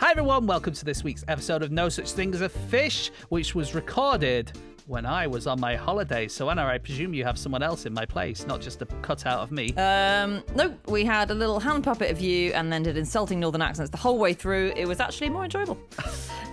Hi everyone, welcome to this week's episode of No Such Thing as a Fish, which was recorded when I was on my holiday. So Anna, I presume you have someone else in my place, not just a cutout of me. Nope. We had a little hand puppet of you and then did insulting northern accents the whole way through. It was actually more enjoyable.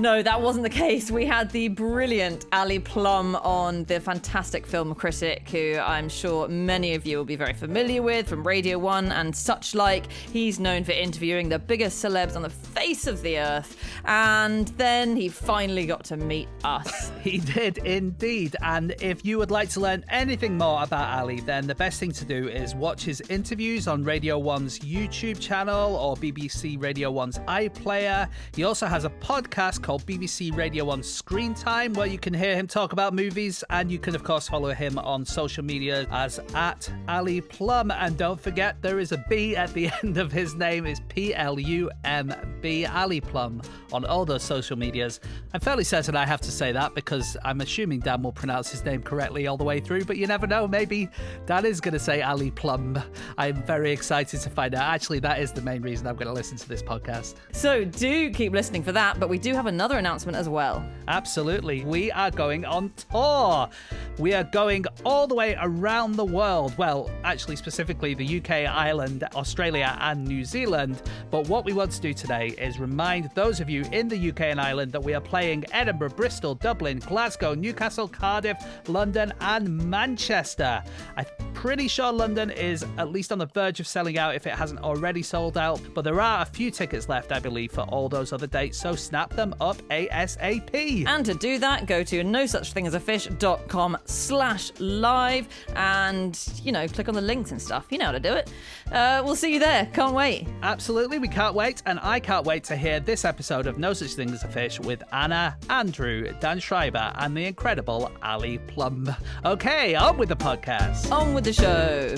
No, that wasn't the case. We had the brilliant Ali Plumb on, the fantastic film critic, who I'm sure many of you will be very familiar with from Radio 1 and such like. He's known for interviewing the biggest celebs on the face of the earth. And then he finally got to meet us. He did indeed. And if you would like to learn anything more about Ali, then the best thing to do is watch his interviews on Radio 1's YouTube channel or BBC Radio 1's iPlayer. He also has a podcast called BBC Radio 1 Screen Time, where you can hear him talk about movies, and you can of course follow him on social media as @Ali Plumb. And don't forget, there is a B at the end of his name. Is PLUMB, Ali Plumb, on all those social medias. I'm fairly certain I have to say that because I'm assuming Dan will pronounce his name correctly all the way through, but you never know, maybe Dan is going to say Ali Plumb. I'm very excited to find out. Actually, that is the main reason I'm going to listen to this podcast. So do keep listening for that, but we do have another announcement as well. Absolutely. We are going on tour. We are going all the way around the world. Well, actually, specifically the UK, Ireland, Australia, and New Zealand. But what we want to do today is remind those of you in the UK and Ireland that we are playing Edinburgh, Bristol, Dublin, Glasgow, Newcastle, Cardiff, London, and Manchester. I'm pretty sure London is at least on the verge of selling out if it hasn't already sold out. But there are a few tickets left, I believe, for all those other dates. So snap them up ASAP. And to do that, go to nosuchthingasafish.com/live and, click on the links and stuff. You know how to do it. We'll see you there. Can't wait. Absolutely, we can't wait. And I can't wait to hear this episode of No Such Thing as a Fish with Anna, Andrew, Dan Schreiber, and the incredible Ali Plumb. Okay, on with the podcast. On with the show.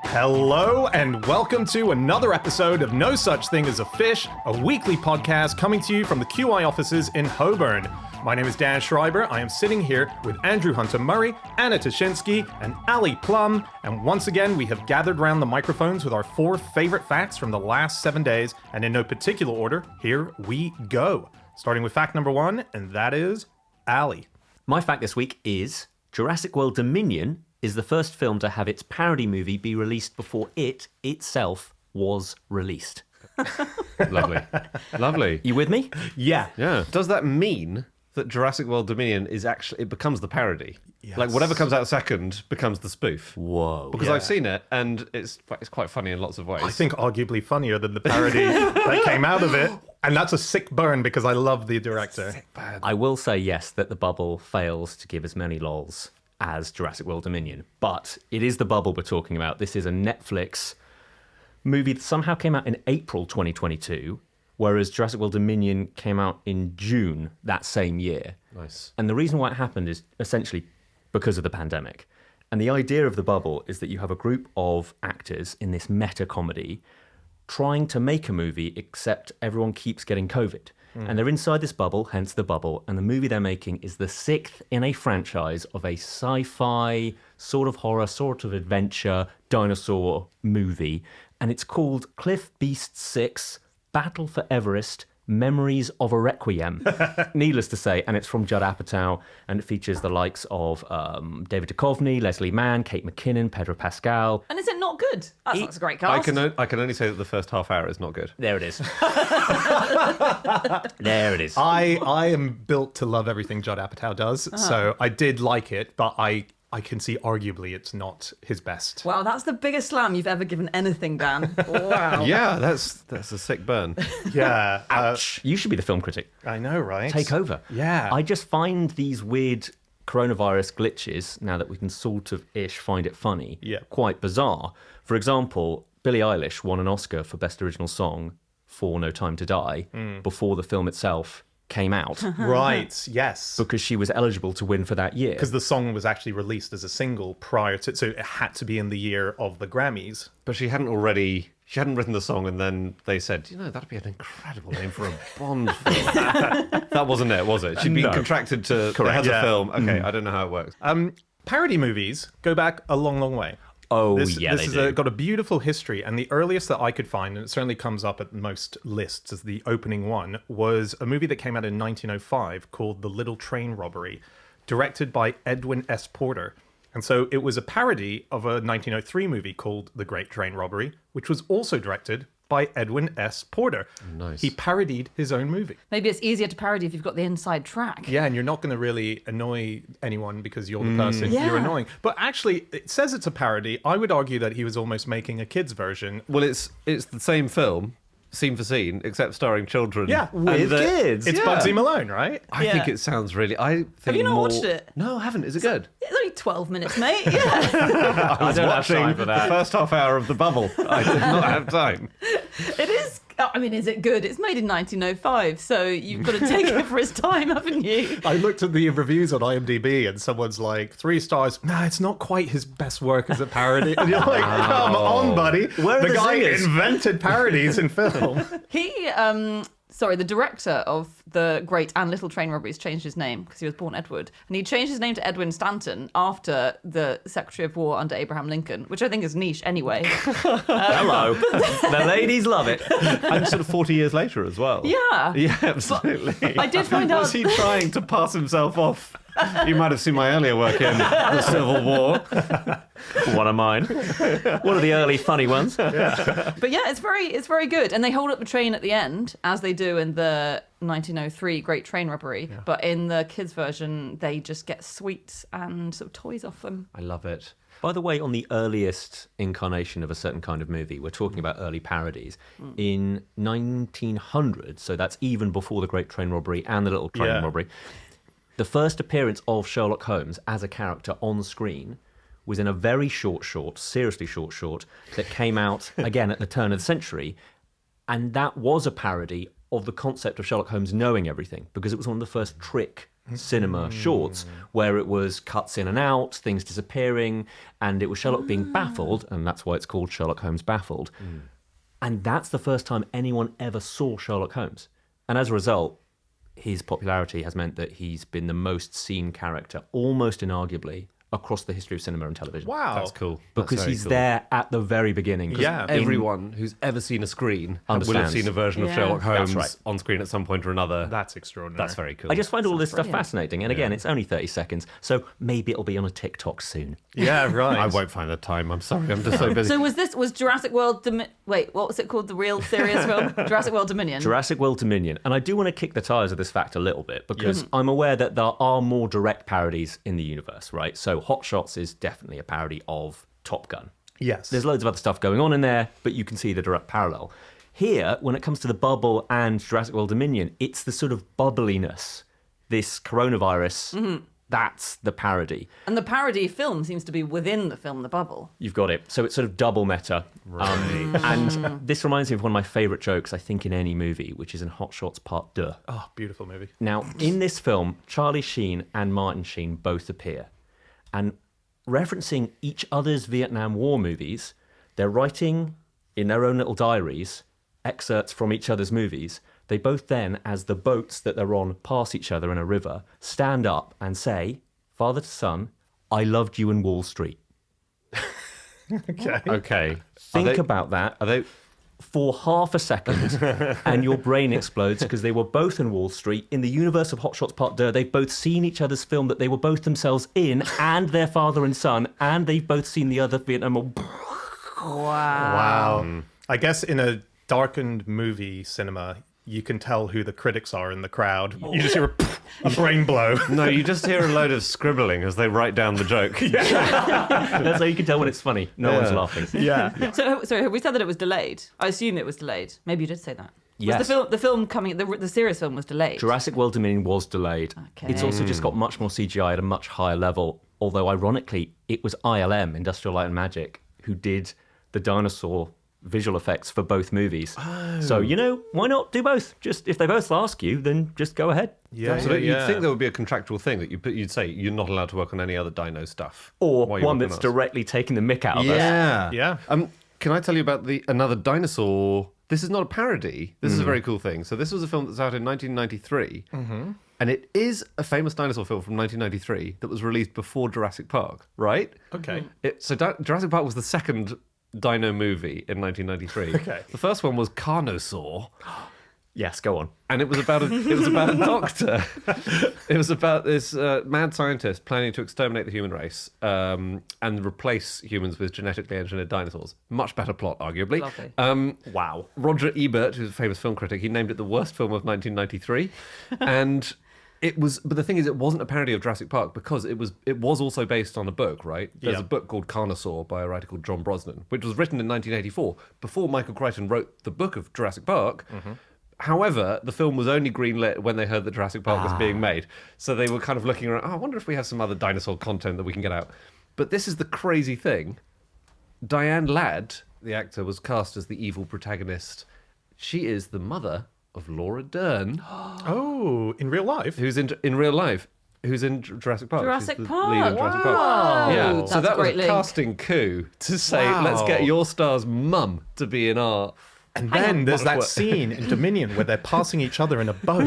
Hello and welcome to another episode of No Such Thing as a Fish, a weekly podcast coming to you from the QI offices in Holborn. My name is Dan Schreiber. I am sitting here with Andrew Hunter-Murray, Anna Toshinsky, and Ali Plumb. And once again, we have gathered around the microphones with our 4 favorite facts from the last 7 days. And in no particular order, here we go. Starting with fact number 1, and that is Ali. My fact this week is Jurassic World Dominion is the first film to have its parody movie be released before it itself was released. Lovely. Lovely. You with me? Yeah. Yeah. Does that mean that Jurassic World Dominion is actually, it becomes the parody? Yes. Like whatever comes out second becomes the spoof? Whoa. Because Yeah. I've seen it and it's quite funny in lots of ways. I think arguably funnier than the parody that came out of it. And that's a sick burn because I love the director. I will say yes, that the bubble fails to give as many lols as Jurassic World Dominion. But it is the bubble we're talking about. This is a Netflix movie that somehow came out in April 2022, whereas Jurassic World Dominion came out in June that same year. Nice. And the reason why it happened is essentially because of the pandemic. And the idea of the bubble is that you have a group of actors in this meta comedy trying to make a movie, except everyone keeps getting COVID. And they're inside this bubble, hence the bubble. And the movie they're making is the 6th in a franchise of a sci-fi, sort of horror, sort of adventure, dinosaur movie. And it's called Cliff Beast 6, Battle for Everest, Memories of a Requiem. Needless to say, and it's from Judd Apatow, and it features the likes of David Duchovny, Leslie Mann, Kate McKinnon, Pedro Pascal. And is it not good? That's a great cast. I can only say that the first half hour is not good. There it is. There it is. I am built to love everything Judd Apatow does, so I did like it, but I can see arguably it's not his best. Wow, that's the biggest slam you've ever given anything, Dan. Wow. Yeah, that's a sick burn. Yeah. Ouch. You should be the film critic. I know, right? Take over. Yeah. I just find these weird coronavirus glitches, now that we can sort of find it funny, quite bizarre. For example, Billie Eilish won an Oscar for Best Original Song for No Time to Die before the film itself came out. Right, yes. Because she was eligible to win for that year. Because the song was actually released as a single prior to, so it had to be in the year of the Grammys. But she hadn't already She hadn't written the song, and then they said, that'd be an incredible name for a Bond film. That wasn't it, was it? She'd been contracted to the head of film. Okay, I don't know how it works. Parody movies go back a long, long way. Oh, This they has do. got a beautiful history, and the earliest that I could find, and it certainly comes up at most lists as the opening one, was a movie that came out in 1905 called The Little Train Robbery, directed by Edwin S. Porter. And so it was a parody of a 1903 movie called The Great Train Robbery, which was also directed by Edwin S. Porter. Nice. He parodied his own movie. Maybe it's easier to parody if you've got the inside track. Yeah, and you're not going to really annoy anyone because you're the person you're annoying. But actually, it says it's a parody. I would argue that he was almost making a kid's version. Well, it's the same film, scene for scene, except starring children. Yeah, with kids. It's Yeah. Bugsy Malone, right? I think it sounds really... Have you not watched it? No, I haven't. Is it good? It's only 12 minutes, mate. Yeah. I was don't have watching time for the that. first half hour of The Bubble. I did not have time. It is. I mean, is it good? It's made in 1905, so you've got to take it for its time, haven't you? I looked at the reviews on IMDb and someone's like, 3 stars. Nah, it's not quite his best work as a parody. And you're like, come on, buddy. Where are the guy zingers? invented parodies in film. The director of the Great and Little Train Robberies changed his name because he was born Edward. And he changed his name to Edwin Stanton after the Secretary of War under Abraham Lincoln, which I think is niche anyway. Hello. The ladies love it. And sort of 40 years later as well. Yeah. Yeah, absolutely. I did find out... Was he trying to pass himself off? You might have seen my earlier work in the Civil War. One of mine. One of the early funny ones. But yeah, it's very good. And they hold up the train at the end, as they do in the 1903 Great Train Robbery. Yeah. But in the kids' version, they just get sweets and sort of toys off them. I love it. By the way, on the earliest incarnation of a certain kind of movie, we're talking about early parodies. In 1900, so that's even before the Great Train Robbery and the Little Train Robbery, the first appearance of Sherlock Holmes as a character on screen was in a very seriously short that came out again at the turn of the century. And that was a parody of the concept of Sherlock Holmes knowing everything, because it was one of the first trick cinema shorts where it was cuts in and out, things disappearing, and it was Sherlock being baffled, and that's why it's called Sherlock Holmes Baffled. And that's the first time anyone ever saw Sherlock Holmes. And as a result, his popularity has meant that he's been the most seen character, almost inarguably, across the history of cinema and television. Wow. That's cool. Because he's there at the very beginning. 'Cause Yeah. Everyone who's ever seen a screen will have Understands. seen a version of Yeah. Sherlock Holmes That's right. on screen at some point or another. That's extraordinary. That's very cool. I just find all this stuff brilliant. fascinating. And again, it's only 30 seconds, so maybe it'll be on a TikTok soon. Yeah, right. I won't find the time. I'm sorry. I'm just so busy. So was Jurassic World... Wait, what was it called? The real serious film? Jurassic World Dominion. Jurassic World Dominion. And I do want to kick the tires of this fact a little bit, because I'm aware that there are more direct parodies in the universe, right? So Hot Shots is definitely a parody of Top Gun. Yes. There's loads of other stuff going on in there, but you can see the direct parallel. Here, when it comes to The Bubble and Jurassic World Dominion, it's the sort of bubbliness, this coronavirus, that's the parody. And the parody film seems to be within the film The Bubble. You've got it. So it's sort of double meta. And this reminds me of one of my favourite jokes, I think, in any movie, which is in Hot Shots Part 2. Oh, beautiful movie. Now, in this film, Charlie Sheen and Martin Sheen both appear. And referencing each other's Vietnam War movies, they're writing in their own little diaries excerpts from each other's movies. They both then, as the boats that they're on pass each other in a river, stand up and say, father to son, I loved you in Wall Street. Okay. Think about that. Are they... For half a second, and your brain explodes, because they were both in Wall Street. In the universe of Hot Shots Part 2, they've both seen each other's film that they were both themselves in, and their father and son, and they've both seen the other Vietnam War. Wow. I guess in a darkened movie cinema, you can tell who the critics are in the crowd. You just hear a brain blow. No, you just hear a load of scribbling as they write down the joke. That's how you can tell when it's funny. No one's laughing. Yeah. So have we said that it was delayed? I assume it was delayed. Maybe you did say that. Yes. Was the film coming? The serious film was delayed. Jurassic World Dominion was delayed. Okay. It's also just got much more CGI at a much higher level. Although, ironically, it was ILM, Industrial Light and Magic, who did the dinosaur visual effects for both movies. So, why not do both? Just if they both ask you, then just go ahead. Yeah, So you'd think there would be a contractual thing that you'd say you're not allowed to work on any other dino stuff. Or while you're one working that's on us. directly taking the mick out of us. Yeah. Yeah. Can I tell you about another dinosaur? This is not a parody. This is a very cool thing. So this was a film that's out in 1993. And it is a famous dinosaur film from 1993 that was released before Jurassic Park, right? Okay. Jurassic Park was the second dino movie in 1993. Okay. The first one was Carnosaur. Yes, go on. And it was about a doctor. It was about this mad scientist planning to exterminate the human race and replace humans with genetically engineered dinosaurs. Much better plot, arguably. Lovely. Wow. Roger Ebert, who's a famous film critic, he named it the worst film of 1993. And but the thing is, it wasn't a parody of Jurassic Park because it was also based on a book, right? There's a book called Carnosaur by a writer called John Brosnan, which was written in 1984, before Michael Crichton wrote the book of Jurassic Park. However, the film was only greenlit when they heard that Jurassic Park was being made. So they were kind of looking around, I wonder if we have some other dinosaur content that we can get out. But this is the crazy thing. Diane Ladd, the actor, was cast as the evil protagonist. She is the mother of Laura Dern. Oh, in real life? Who's in real life. Who's in Jurassic Park. Jurassic She's the Park. lead of Jurassic Park. Wow. Yeah. That's So that a was great a link. casting coup to say, let's get your star's mum to be in our... And then there's that scene in Dominion where they're passing each other in a boat.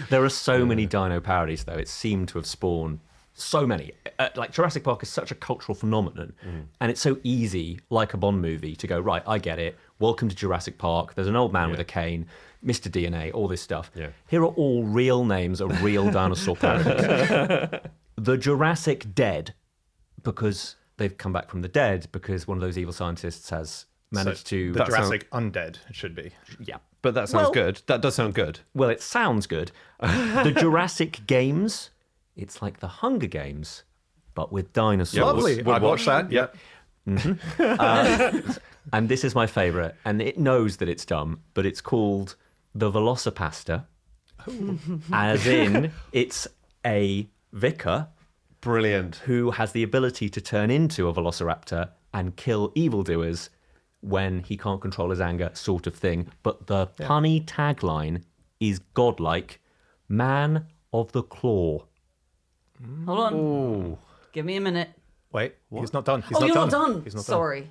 There are so many dino parodies, though. It seemed to have spawned so many. Like Jurassic Park is such a cultural phenomenon, and it's so easy, like a Bond movie, to go, right, I get it. Welcome to Jurassic Park. There's an old man with a cane, Mr. DNA, all this stuff. Yeah. Here are all real names of real dinosaur parodies. The Jurassic Dead, because they've come back from the dead, because one of those evil scientists has managed to... The Jurassic Undead, it should be. Yeah. But that sounds good. That does sound good. Well, it sounds good. The Jurassic Games, it's like the Hunger Games, but with dinosaurs. Lovely. I'd watch that. Yeah. And this is my favourite, and it knows that it's dumb, but it's called the Velocipasta, as in it's a vicar Brilliant. who has the ability to turn into a velociraptor and kill evildoers when he can't control his anger, sort of thing. But the punny tagline is godlike, man of the claw. Hold on. Ooh. Give me a minute. Wait, he's not done. He's You're not not done. He's not Sorry.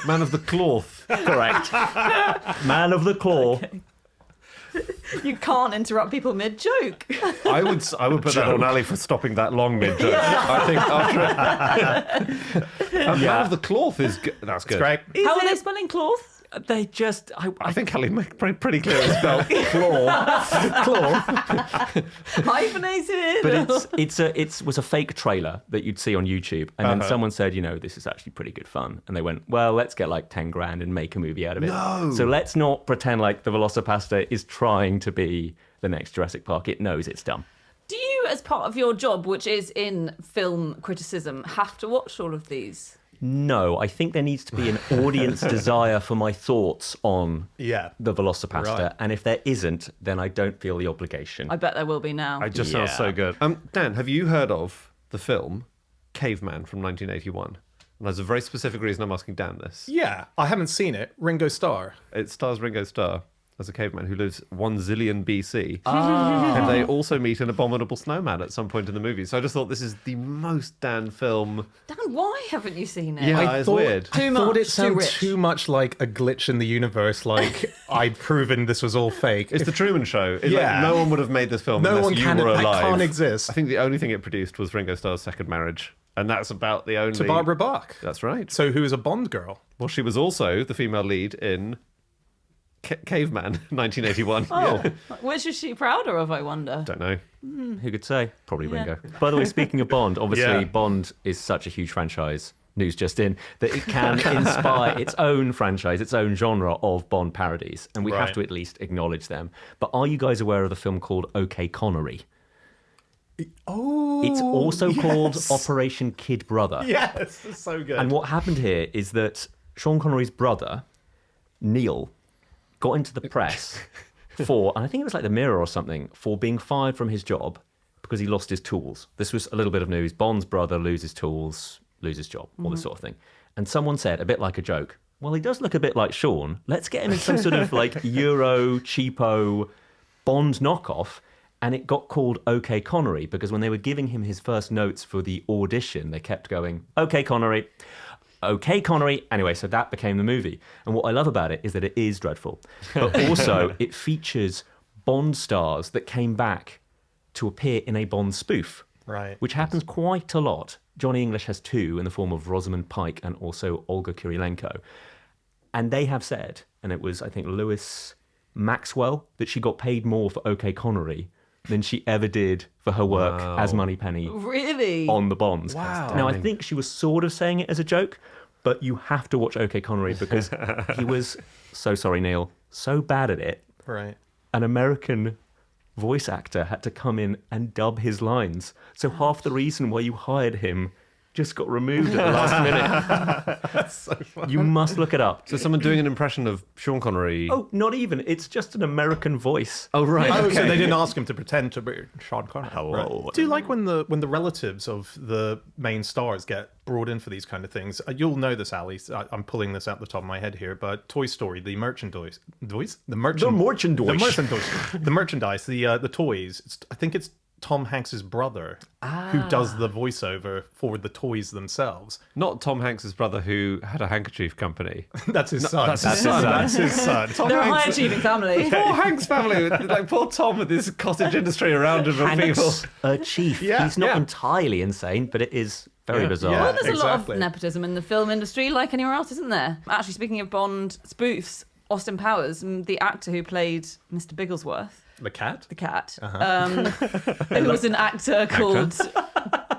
Man of the cloth. Correct. Man of the claw. You can't interrupt people mid-joke. I would put that on Ali for stopping that long mid-joke. I think after Man of the cloth is good. That's good. Great. How are they spelling cloth? They just... I think Ali made pretty clear it's spelled claw. Hyphenated. But it was a fake trailer that you'd see on YouTube, and then someone said, this is actually pretty good fun, and they went, well, let's get like 10 grand and make a movie out of it. No. So let's not pretend like the Velocipasta is trying to be the next Jurassic Park. It knows it's dumb. Do you, as part of your job, which is in film criticism, have to watch all of these? No, I think there needs to be an audience desire for my thoughts on the Velocipasta, Right. and if there isn't, then I don't feel the obligation. I bet there will be now. It just sounds so good. Dan, have you heard of the film Caveman from 1981? And there's a very specific reason I'm asking Dan this. Yeah, I haven't seen it. Ringo Starr. It stars Ringo Starr as a caveman who lives 1 zillion BC. And they also meet an abominable snowman at some point in the movie. So I just thought this is the most Dan film. Dan, why haven't you seen it? Yeah, it's weird. I Too thought much, it too sounded rich. too much like a glitch in the universe, like I'd proven this was all fake. It's the Truman Show. It's Yeah. like no one would have made this film No unless one you can- were that alive. can't exist. I think the only thing it produced was Ringo Starr's second marriage. And that's about the only... to Barbara Bach. That's right. So who is a Bond girl? Well, she was also the female lead in Caveman, 1981. Oh, which is she prouder of, I wonder? Don't know. Who could say? Probably Ringo. By the way, speaking of Bond, obviously Yeah. Bond is such a huge franchise, news just in, that it can inspire its own franchise, its own genre of Bond parodies, and we have Right. to at least acknowledge them. But are you guys aware of the film called OK Connery? Oh, It's also called Operation Kid Brother. Yes, it's so good. And what happened here is that Sean Connery's brother, Neil, got into the press for, and I think it was like the Mirror or something, for being fired from his job because he lost his tools. This was a little bit of news. Bond's brother loses tools, loses job, all this sort of thing. And someone said, a bit like a joke, well, he does look a bit like Sean. Let's get him in some sort of like Euro cheapo Bond knockoff. And it got called OK Connery because when they were giving him his first notes for the audition, they kept going, OK Connery, OK Connery. Anyway, so that became the movie. And what I love about it is that it is dreadful. But also it features Bond stars that came back to appear in a Bond spoof. Right. Which happens quite a lot. Johnny English has two in the form of Rosamund Pike and also Olga Kurylenko. And they have said, and it was, I think, Lewis Maxwell, that she got paid more for OK Connery than she ever did for her work as Moneypenny Really? on the Bonds. Wow. Now, I think she was sort of saying it as a joke, but you have to watch OK Connery because he was, so sorry, Neil, so bad at it. Right. An American voice actor had to come in and dub his lines. So half the reason why you hired him just got removed at the last minute. That's so funny. You must look it up. So someone doing an impression of Sean Connery. Oh, not even. It's just an American voice. Oh, right. Oh, Okay. so they didn't ask him to pretend to be Sean Connery. Hello. Right. Do you like when the relatives of the main stars get brought in for these kind of things? You'll know this, Ali. I'm pulling this out the top of my head here, but Toy Story, the merchandise, the toys. I think it's Tom Hanks's brother who does the voiceover for the toys themselves. Not Tom Hanks's brother who had a handkerchief company. That's his son. that's his son. That's his son. Tom They're a Hanks- high-achieving family. Poor Hanks family, like poor Tom with this cottage industry around him of people. Hanks, a chief. Yeah, He's not yeah. entirely insane, but it is very Yeah, bizarre. yeah. Well, there's a lot Exactly. of nepotism in the film industry, like anywhere else, isn't there? Actually, speaking of Bond spoofs, Austin Powers, the actor who played Mr. Bigglesworth, The cat? the cat, who was an actor called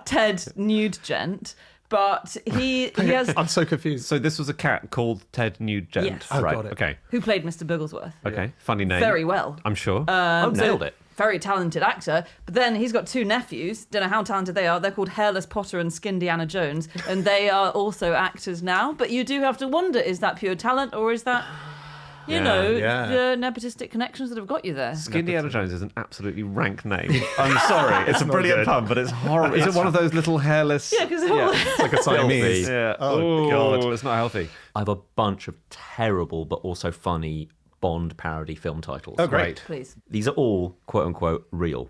Ted Nugent, but he has I'm so confused. So this was a cat called Ted Nugent. Yes. Oh, right. got it. Okay. who played Mr. Bigglesworth Okay. Funny name. very well. I'm sure. Oh, So, nailed it. very talented actor. But then he's got two nephews. Don't know how talented they are. They're called Hairless Potter and Skinned Indiana Jones, and they are also actors now. But you do have to wonder: is that pure talent, or is that, you know, yeah. the nepotistic connections that have got you there? Indiana Jones is an absolutely rank name. I'm sorry. It's a brilliant good. pun, but it's horrible. Is it one of those little hairless? Yeah, because It's like a Siamese. Yeah. Oh, God. It's not healthy. I have a bunch of terrible but also funny Bond parody film titles. Oh, great. please. These are all, quote unquote, real.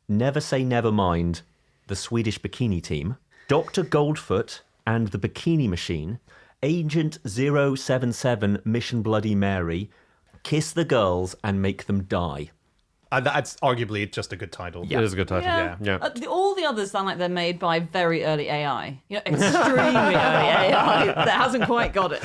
Never Say Never Mind, The Swedish Bikini Team, Dr. Goldfoot and the Bikini Machine, Agent 077 Mission Bloody Mary, Kiss the Girls and Make Them Die. That's arguably just a good title. It is a good title. Yeah. All the others sound like they're made by very early AI. You know, extremely early AI that hasn't quite got it.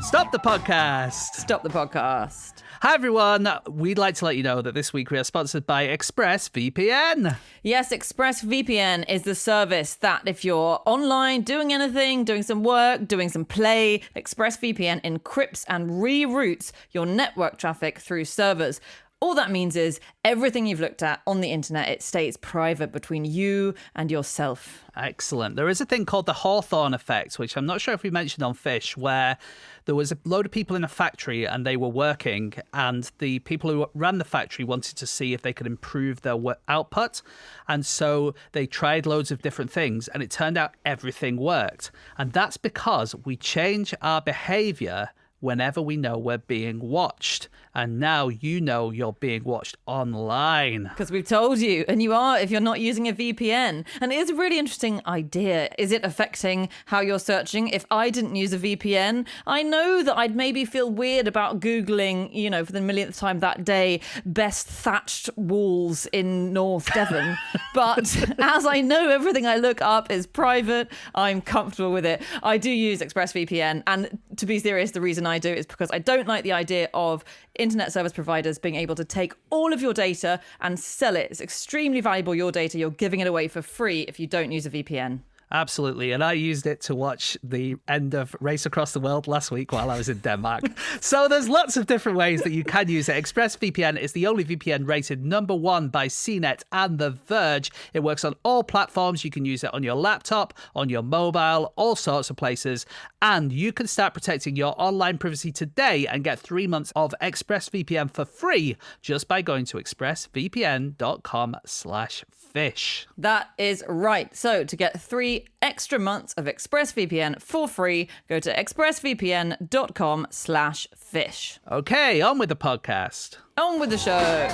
Stop the podcast. Stop the podcast. Hi, everyone. We'd like to let you know that this week we are sponsored by ExpressVPN. Yes, ExpressVPN is the service that if you're online doing anything, doing some work, doing some play, ExpressVPN encrypts and reroutes your network traffic through servers. All that means is everything you've looked at on the internet, it stays private between you and yourself. Excellent. There is a thing called the Hawthorne effect, which I'm not sure if we mentioned on Fish, where there was a load of people in a factory and they were working, and the people who ran the factory wanted to see if they could improve their output. And so they tried loads of different things, and it turned out everything worked. And that's because we change our behavior whenever we know we're being watched. And now you know you're being watched online. Because we've told you, and you are if you're not using a VPN. And it is a really interesting idea. Is it affecting how you're searching? If I didn't use a VPN, I know that I'd maybe feel weird about Googling, you know, for the millionth time that day, best thatched walls in North Devon. But as I know everything I look up is private, I'm comfortable with it. I do use ExpressVPN. And to be serious, the reason I do is because I don't like the idea of internet service providers being able to take all of your data and sell it. It's extremely valuable, your data. You're giving it away for free if you don't use a VPN. Absolutely. And I used it to watch the end of Race Across the World last week while I was in Denmark. So there's lots of different ways that you can use it. ExpressVPN is the only VPN rated #1 by CNET and The Verge. It works on all platforms. You can use it on your laptop, on your mobile, all sorts of places. And you can start protecting your online privacy today and get 3 months of ExpressVPN for free just by going to expressvpn.com/fish. That is right. So to get 3 3 extra months of ExpressVPN for free. Go to expressvpn.com/fish. Okay, on with the podcast. On with the show.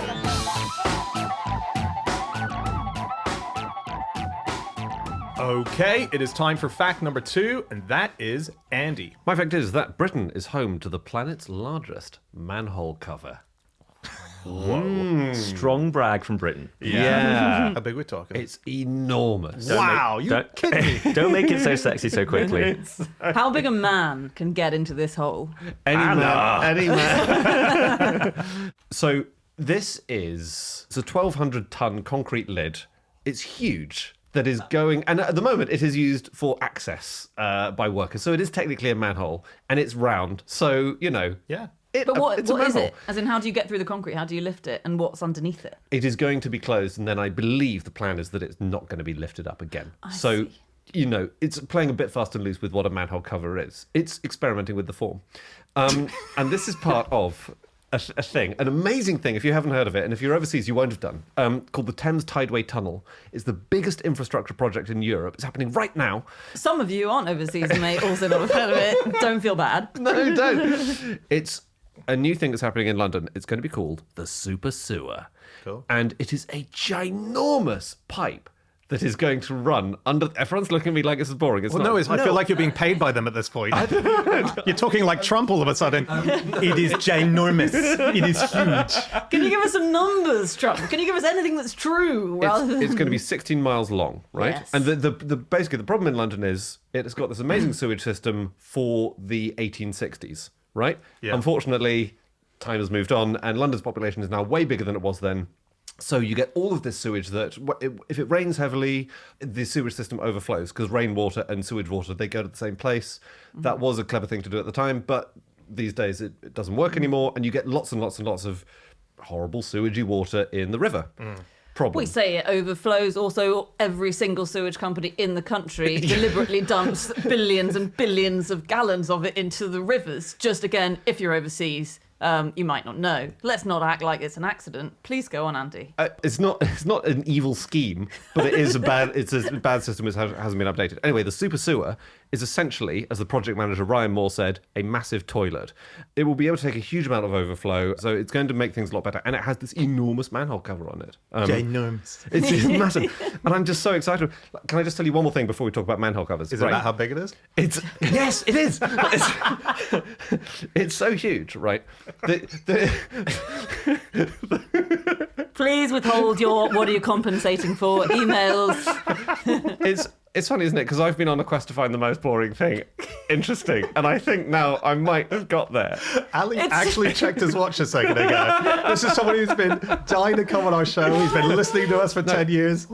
Okay, it is time for fact number 2, and that is Andy. My fact is that Britain is home to the planet's largest manhole cover. Strong brag from Britain. Yeah. How big we're talking? It's enormous. Wow, you kidding me? Don't make it so sexy so quickly. How big a man can get into this hole? Any man. So this is a 1,200-ton concrete lid. It's huge. That is going, and at the moment it is used for access by workers. So it is technically a manhole, and it's round. So, Yeah. But what it's a is manhole. it? As in, how do you get through the concrete? How do you lift it? And what's underneath it? It is going to be closed, and then I believe the plan is that it's not going to be lifted up again. So, it's playing a bit fast and loose with what a manhole cover is. It's experimenting with the form. And this is part of a thing, an amazing thing, if you haven't heard of it, and if you're overseas, you won't have done, called the Thames Tideway Tunnel. It's the biggest infrastructure project in Europe. It's happening right now. Some of you aren't overseas and may also not have heard of it. Don't feel bad. No, don't. It's a new thing that's happening in London. It's going to be called the Super Sewer. Cool. And it is a ginormous pipe that is going to run under... Everyone's looking at me like this is boring. It's Well, not. I feel like you're being paid by them at this point. You're talking like Trump all of a sudden. It is ginormous. It is huge. Can you give us some numbers, Trump? Can you give us anything that's true? It's going to be 16 miles long, right? Yes. And basically the problem in London is it's got this amazing sewage system for the 1860s, right? Yeah. Unfortunately, time has moved on, and London's population is now way bigger than it was then. So you get all of this sewage that, if it rains heavily, the sewage system overflows because rainwater and sewage water, they go to the same place. That was a clever thing to do at the time, but these days it doesn't work anymore, and you get lots and lots and lots of horrible sewagey water in the river. Problem. We say it overflows. Also, every single sewage company in the country deliberately dumps billions and billions of gallons of it into the rivers. Just again, if you're overseas, you might not know. Let's not act like it's an accident. Please go on, Andy. It's not an evil scheme, but it's a bad system which hasn't been updated. Anyway, the Super Sewer is essentially, as the project manager Ryan Moore said, a massive toilet. It will be able to take a huge amount of overflow, so it's going to make things a lot better. And it has this enormous manhole cover on it. Ginormous. It's massive. And I'm just so excited. Can I just tell you one more thing before we talk about manhole covers? Is it about how big it is? Yes, it is. It's so huge, right? Please withhold your what are you compensating for emails. It's funny, isn't it? Because I've been on a quest to find the most boring thing interesting, and I think now I might have got there. Ali actually checked his watch a second ago. This is someone who's been dying to come on our show. He's been listening to us for 10 years.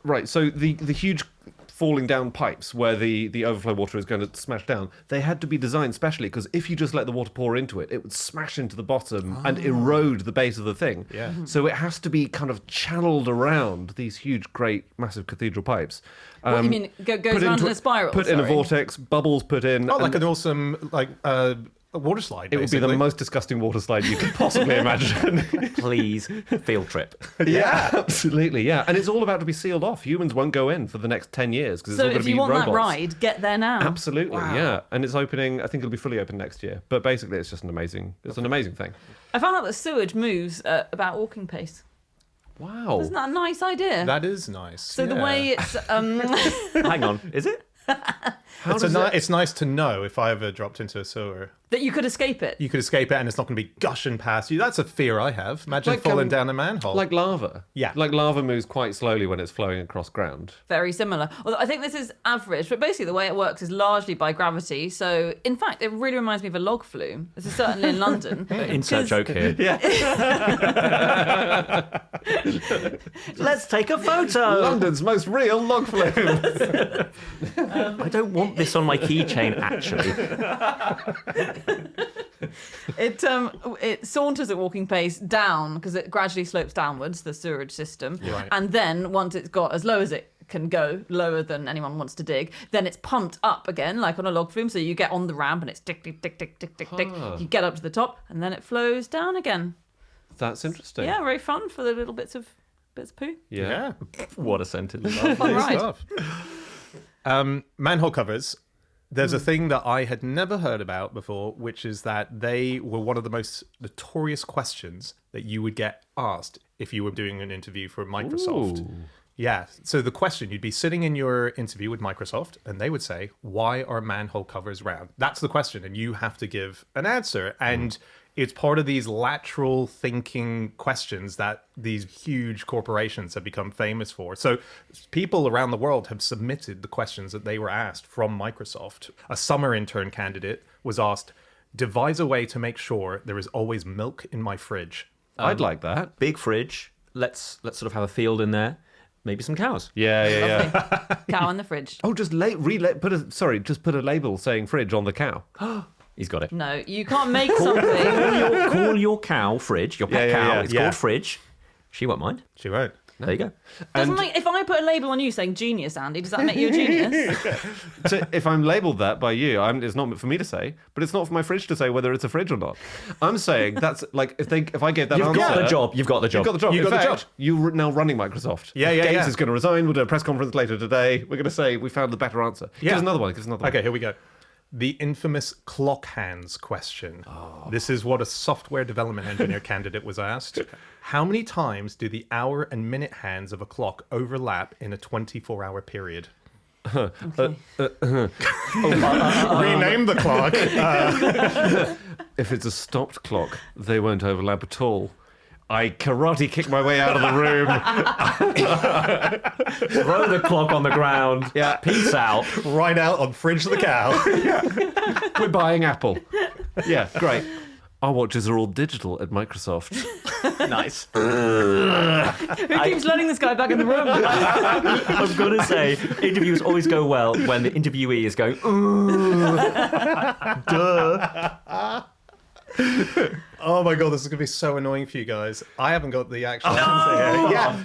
Right, so the huge falling down pipes where the overflow water is going to smash down, they had to be designed specially because if you just let the water pour into it, it would smash into the bottom and erode the base of the thing. Yeah. So it has to be kind of channeled around these huge, great, massive cathedral pipes. What do you mean? Goes around in a spiral? Put in a vortex, bubbles put in. Oh, like an awesome a water slide, It would be the most disgusting water slide you could possibly imagine. Please, field trip. Yeah, absolutely, yeah. And it's all about to be sealed off. Humans won't go in for the next 10 years because it's So all going if to be you want robots. that ride, get there now. Absolutely, yeah. And it's opening, I think it'll be fully open next year. But basically, it's just an amazing thing. I found out that sewage moves at about walking pace. Wow. Isn't that a nice idea? That is nice. So the way it's... Hang on, is it? It's nice to know if I ever dropped into a sewer. that you could escape it. You could escape it and it's not going to be gushing past you. That's a fear I have. Imagine Like, falling down a manhole. Like lava. Yeah. Like lava moves quite slowly when it's flowing across ground. Very similar. Although I think this is average, but basically the way it works is largely by gravity. So, in fact, it really reminds me of a log flume. This is certainly in London. Insert joke here. Let's take a photo. London's most real log flume. I don't want this on my keychain, actually. It saunters at walking pace down because it gradually slopes downwards, the sewerage system. Right. And then once it's got as low as it can go, lower than anyone wants to dig, then it's pumped up again, like on a log flume. So you get on the ramp and it's tick, tick, tick, tick, tick, tick, tick. You get up to the top and then it flows down again. That's interesting. Yeah, very fun for the little bits of bits of poo. Yeah. What a sentence. Fun Good ride. stuff. Manhole covers. There's a thing that I had never heard about before, which is that they were one of the most notorious questions that you would get asked if you were doing an interview for Microsoft. Ooh. Yeah. So the question, you'd be sitting in your interview with Microsoft and they would say, why are manhole covers round? That's the question. And you have to give an answer. And it's part of these lateral thinking questions that these huge corporations have become famous for. So people around the world have submitted the questions that they were asked from Microsoft. A summer intern candidate was asked, devise a way to make sure there is always milk in my fridge. I'd like that. Big fridge. Let's sort of have a field in there. Maybe some cows. Yeah. Lovely. Cow in the fridge. Oh, just put a label saying fridge on the cow. He's got it. No, you can't make something. Call your cow fridge, your pet cow. yeah. It's Yeah. called fridge. She won't mind. She won't. There you go. Doesn't like if I put a label on you saying genius, Andy, does that make you a genius? So if I'm labelled that by you, it's not for me to say, but it's not for my fridge to say whether it's a fridge or not. I'm saying that's like if I gave that You've answer, got the job. You've got the job. You've got the job. You've In got the fact, job. you're now running Microsoft. Yeah. Gates is going to resign. We'll do a press conference later today. We're going to say we found the better answer. Yeah. Give us another one. Okay, here we go. The infamous clock hands question. This is what a software development engineer candidate was asked. How many times do the hour and minute hands of a clock overlap in a 24-hour period? Okay. Rename the clock. If it's a stopped clock, they won't overlap at all. I karate kick my way out of the room. Throw the clock on the ground. Yeah. Peace out. Right out on Fridge the Cow. We're buying Apple. Yeah, great. Our watches are all digital at Microsoft. Nice. Who keeps letting this guy back in the room? I was going to say, interviews always go well when the interviewee is going, duh. Oh my god, this is going to be so annoying for you guys. I haven't got the actual answer here. Yeah,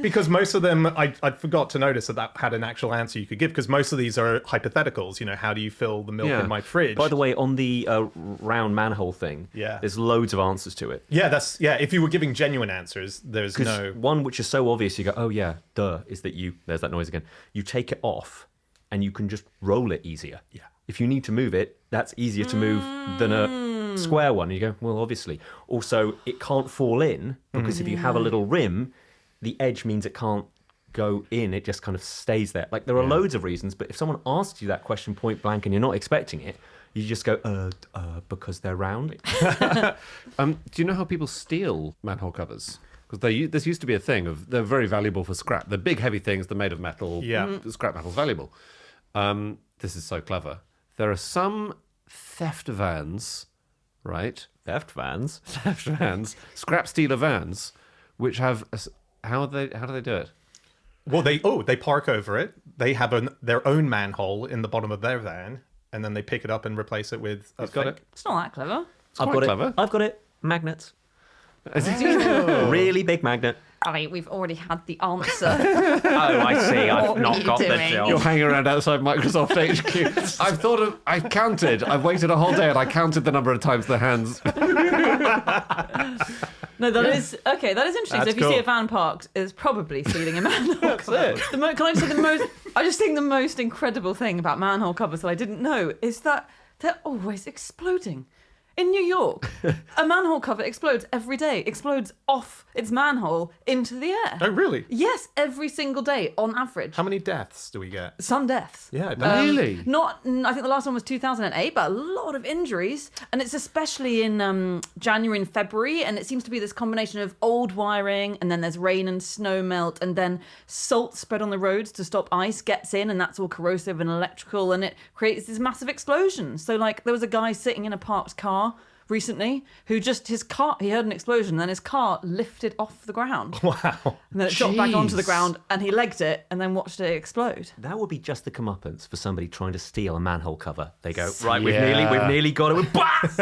because most of them, I forgot to notice that had an actual answer you could give, because most of these are hypotheticals. You know, how do you fill the milk Yeah. in my fridge? By the way, on the round manhole thing, Yeah. there's loads of answers to it. Yeah, if you were giving genuine answers, there's no... One which is so obvious, you go, oh yeah, duh, is that there's that noise again. You take it off and you can just roll it easier. Yeah. If you need to move it, that's easier to move than a square one. You go, well, obviously. Also, it can't fall in because if you have a little rim, the edge means it can't go in. It just kind of stays there. Like, there are loads of reasons, but if someone asks you that question point blank and you're not expecting it, you just go, because they're round. Do you know how people steal manhole covers? Because this used to be a thing of they're very valuable for scrap. They're big, heavy things. They're made of metal. Yeah. Scrap metal's valuable. This is so clever. There are some theft vans, right? Theft vans. Theft vans, scrap stealer vans, which have how do they do it? Well, they park over it. They have their own manhole in the bottom of their van, and then they pick it up and replace it with a He's got fake- it. It's not that clever. It's quite clever. I've got it. Magnets. Really big magnet. Ali, we've already had the answer. Oh, I see. I've What not are you got the doing? job. You're hanging around outside Microsoft HQ. I've waited a whole day and I counted the number of times the hands. No, that is okay. That is interesting. That's So if you cool. see a van parked, it's probably stealing a manhole cover. it. Can I just say the most? I just think the most incredible thing about manhole covers that I didn't know is that they're always exploding. In New York, a manhole cover explodes every day. Explodes off its manhole into the air. Oh, really? Yes, every single day on average. How many deaths do we get? Some deaths. Yeah, that- Really? I think the last one was 2008, but a lot of injuries. And it's especially in January and February. And it seems to be this combination of old wiring, and then there's rain and snow melt, and then salt spread on the roads to stop ice gets in, and that's all corrosive and electrical, and it creates this massive explosion. So, like, there was a guy sitting in a parked car recently who he heard an explosion, and then his car lifted off the ground. Wow. And then it shot back onto the Jeez. ground, and he legged it and then watched it explode. That would be just the comeuppance for somebody trying to steal a manhole cover. They go, right, Yeah. we've nearly got it. Blast!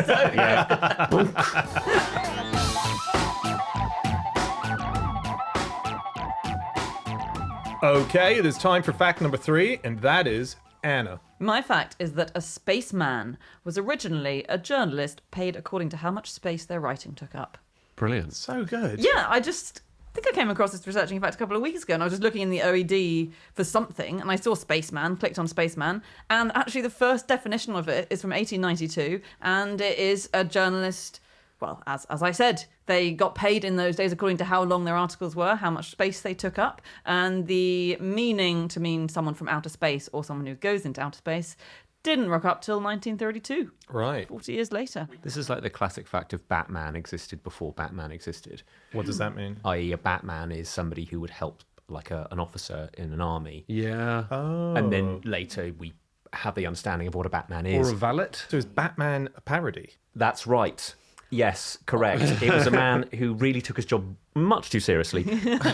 Okay, it is time for fact number 3, and that is Anna. My fact is that a spaceman was originally a journalist paid according to how much space their writing took up. Brilliant. So good. Yeah, I just think I came across this researching, in fact, a couple of weeks ago, and I was just looking in the OED for something, and I saw spaceman, clicked on spaceman, and actually the first definition of it is from 1892, and it is a journalist. Well, as I said, they got paid in those days according to how long their articles were, how much space they took up, and the meaning to mean someone from outer space or someone who goes into outer space didn't rock up till 1932. Right. 40 years later. This is like the classic fact of Batman existed before Batman existed. What does that mean? I.e., a Batman is somebody who would help like an officer in an army. Yeah. Oh. And then later we have the understanding of what a Batman is. Or a valet. So is Batman a parody? That's right. Yes, correct. It was a man who really took his job much too seriously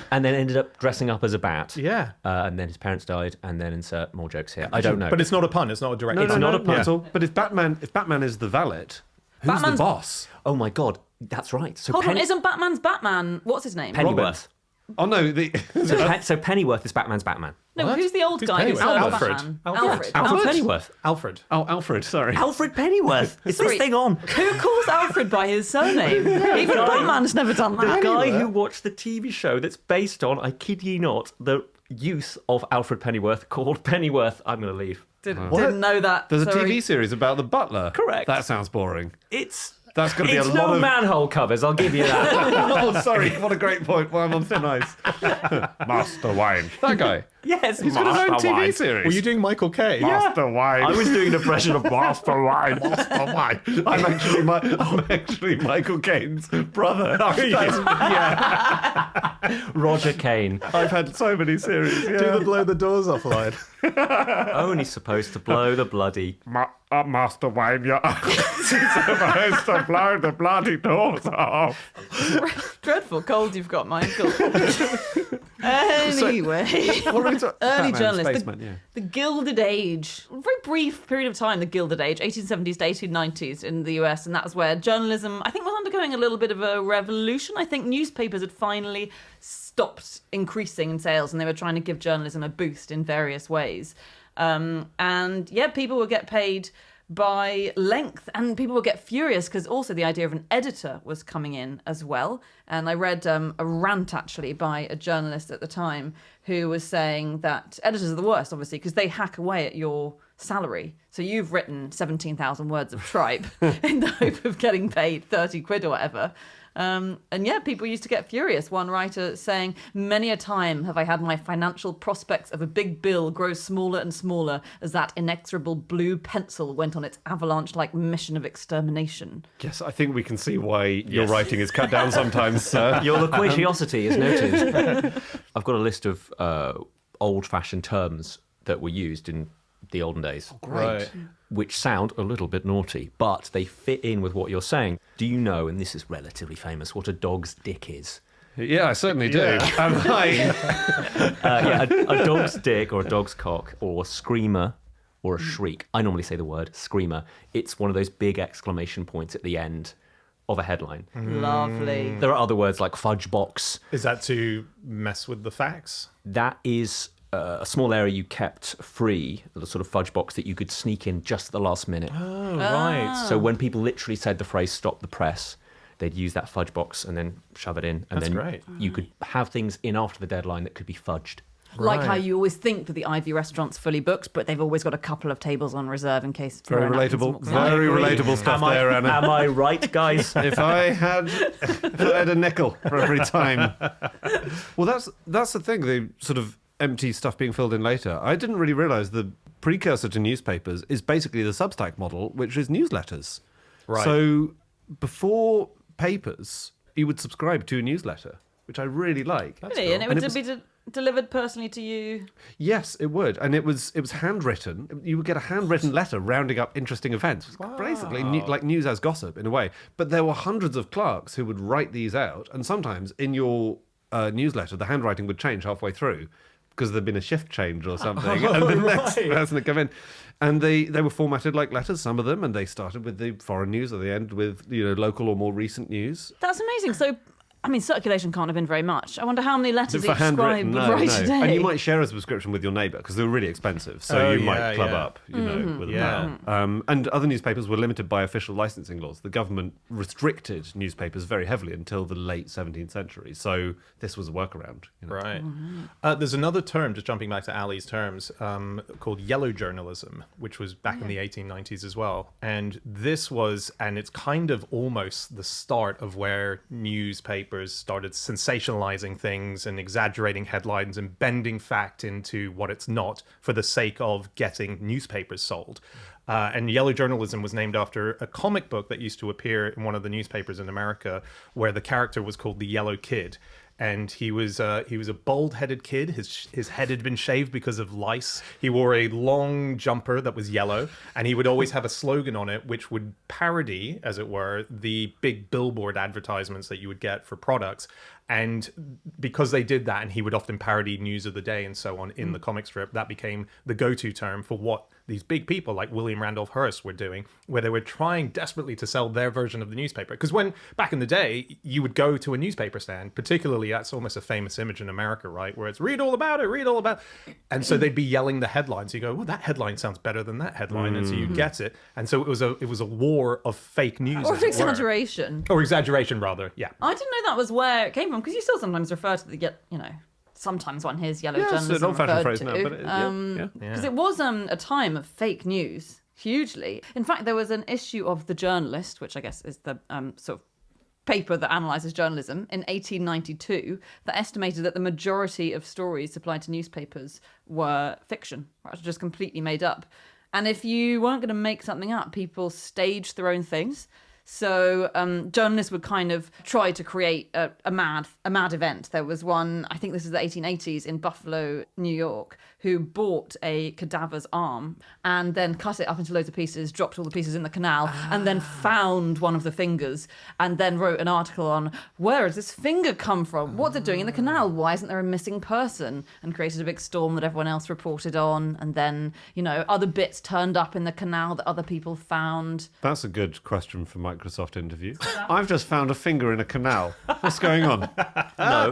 and then ended up dressing up as a bat. Yeah. And then his parents died, and then insert more jokes here. I don't know. But it's not a pun. It's not a direct No, pun. no, not a not pun. at all. But if Batman is the valet, who's Batman's- the boss? Oh my God, that's right. So Hold on, isn't Batman's Batman? What's his name? Pennyworth. Oh no, So Pennyworth is Batman's Batman. No, What? who's the old Who's guy who Pennyworth? served Alfred. Batman? Alfred. Alfred Pennyworth. Alfred. Oh, Alfred, sorry. Alfred Pennyworth. Is Sorry. this thing on? Who calls Alfred by his surname? Even Batman's never done The that. guy who watched the TV show that's based on, I kid ye not, the use of Alfred Pennyworth called Pennyworth. I'm going to leave. Didn't know that. There's a Sorry. TV series about the butler. Correct. That sounds boring. That's gonna be a it's lot no of- manhole covers, I'll give you that. Oh, sorry. What a great point. Well, I'm on thin ice. Master Wine. That guy. Yes, He's got his own TV series. Were you doing Michael K? Master Wine. I was doing an impression of Master Wine. Master Wine. I'm actually Michael Caine's brother. Yeah. Roger Kane. I've had so many series. Do Yeah. the blow the doors off line. Only supposed to blow the bloody. Master Wine, you're supposed to blow the bloody doors off. Dreadful cold you've got, Michael. Anyway, What are we talking? early Batman, journalists. Spaceman, yeah. The Gilded Age, a very brief period of time, the Gilded Age, 1870s to 1890s in the US, and that's where journalism, I think, was undergoing a little bit of a revolution. I think newspapers had finally stopped increasing in sales, and they were trying to give journalism a boost in various ways. And yeah, people would get paid by length, and people would get furious because also the idea of an editor was coming in as well. And I read a rant actually by a journalist at the time who was saying that editors are the worst, obviously, because they hack away at your salary. So you've written 17,000 words of tripe in the hope of getting paid 30 quid or whatever. And yeah, people used to get furious. One writer saying, "Many a time have I had my financial prospects of a big bill grow smaller and smaller as that inexorable blue pencil went on its avalanche-like mission of extermination." Yes, I think we can see why your writing is cut down sometimes, sir. Your loquaciosity is noted. I've got a list of old-fashioned terms that were used in the olden days. Right. Which sound a little bit naughty, but they fit in with what you're saying. Do you know, and this is relatively famous, what a dog's dick is? Yeah, I certainly do. A dog's dick or a dog's cock or a screamer or a shriek. I normally say the word screamer. It's one of those big exclamation points at the end of a headline. Lovely. There are other words like fudge box. Is that to mess with the facts? That is a small area you kept free, the sort of fudge box that you could sneak in just at the last minute. Oh, right. So when people literally said the phrase "stop the press," they'd use that fudge box and then shove it in, and That's then great. you could have things in after the deadline that could be fudged. Like how Right. you always think that the Ivy restaurant's fully booked, but they've always got a couple of tables on reserve in case. Very Rowan Atkinson relatable. walks in. Very relatable stuff there, Anna. Am I right, guys? If I had a nickel for every time. Well, that's the thing. The sort of empty stuff being filled in later. I didn't really realise the precursor to newspapers is basically the Substack model, which is newsletters. Right. So before papers, you would subscribe to a newsletter, which I really like. Really? And it And would it was- be delivered personally to you. Yes, it would, and it was handwritten. You would get a handwritten letter rounding up interesting events. It was basically like news as gossip in a way. But there were hundreds of clerks who would write these out, and sometimes in your newsletter, the handwriting would change halfway through because there'd been a shift change or something, and the next person would come in. And they were formatted like letters, some of them, and they started with the foreign news, or they end with local or more recent news. That's amazing. So I mean, circulation can't have been very much. I wonder how many letters each For handwritten, scribe would write a day. And you might share a subscription with your neighbour because they're really expensive. So you might club up, with a pal. And other newspapers were limited by official licensing laws. The government restricted newspapers very heavily until the late 17th century. So this was a workaround. Right. There's another term, just jumping back to Ali's terms, called yellow journalism, which was back in the 1890s as well. And this was, and it's kind of almost the start of where newspapers started sensationalizing things and exaggerating headlines and bending fact into what it's not for the sake of getting newspapers sold. And yellow journalism was named after a comic book that used to appear in one of the newspapers in America, where the character was called the Yellow Kid. And he was a bald-headed kid. His head had been shaved because of lice. He wore a long jumper that was yellow, and he would always have a slogan on it, which would parody, as it were, the big billboard advertisements that you would get for products. And because they did that, and he would often parody news of the day and so on in the comic strip, that became the go-to term for what these big people like William Randolph Hearst were doing, where they were trying desperately to sell their version of the newspaper. Because when, back in the day, you would go to a newspaper stand, particularly, that's almost a famous image in America, right? Where it's read all about it. And so they'd be yelling the headlines. You go, well, that headline sounds better than that headline. And so you get it. And so it was a war of fake news. Or exaggeration. Or exaggeration, rather, yeah. I didn't know that was where it came from, because you still sometimes refer to the, sometimes one hears yellow journalism it's an old-fashioned referred phrase to. now, but Because it was a time of fake news, hugely. In fact, there was an issue of The Journalist, which I guess is the sort of paper that analyses journalism, in 1892, that estimated that the majority of stories supplied to newspapers were fiction, right, just completely made up. And if you weren't going to make something up, people staged their own things. So journalists would kind of try to create a mad event. There was one, I think this is the 1880s, in Buffalo, New York, who bought a cadaver's arm and then cut it up into loads of pieces, dropped all the pieces in the canal, and then found one of the fingers and then wrote an article on, where has this finger come from? What's it doing in the canal? Why isn't there a missing person? And created a big storm that everyone else reported on. And then, other bits turned up in the canal that other people found. That's a good question for Microsoft interview. I've just found a finger in a canal. What's going on?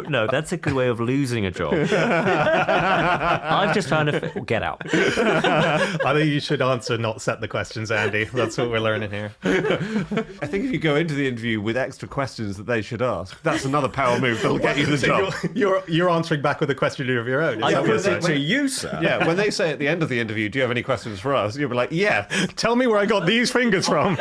No, that's a good way of losing a job. I've just found get out. I think you should answer, not set the questions, Andy. That's what we're learning here. I think if you go into the interview with extra questions that they should ask, that's another power move that'll get you the job. You're answering back with a question of your own. I put it to you, sir. Yeah, when they say at the end of the interview, do you have any questions for us? You'll be like, yeah. Tell me where I got these fingers from.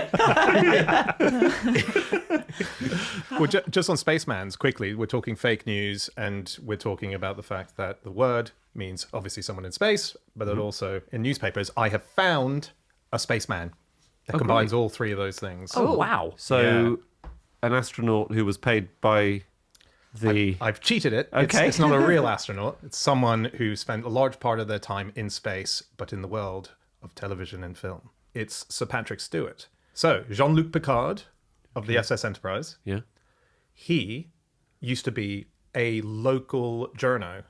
Well, just on Spacemans, quickly, we're talking fake news, and we're talking about the fact that the word means obviously someone in space, but that also in newspapers, I have found a spaceman. That combines all three of those things. Oh, wow. So an astronaut who was paid by the... I've cheated it. Okay. It's not a real astronaut. It's someone who spent a large part of their time in space, but in the world of television and film. It's Sir Patrick Stewart. So, Jean-Luc Picard of the SS Enterprise. Yeah. He used to be a local journo.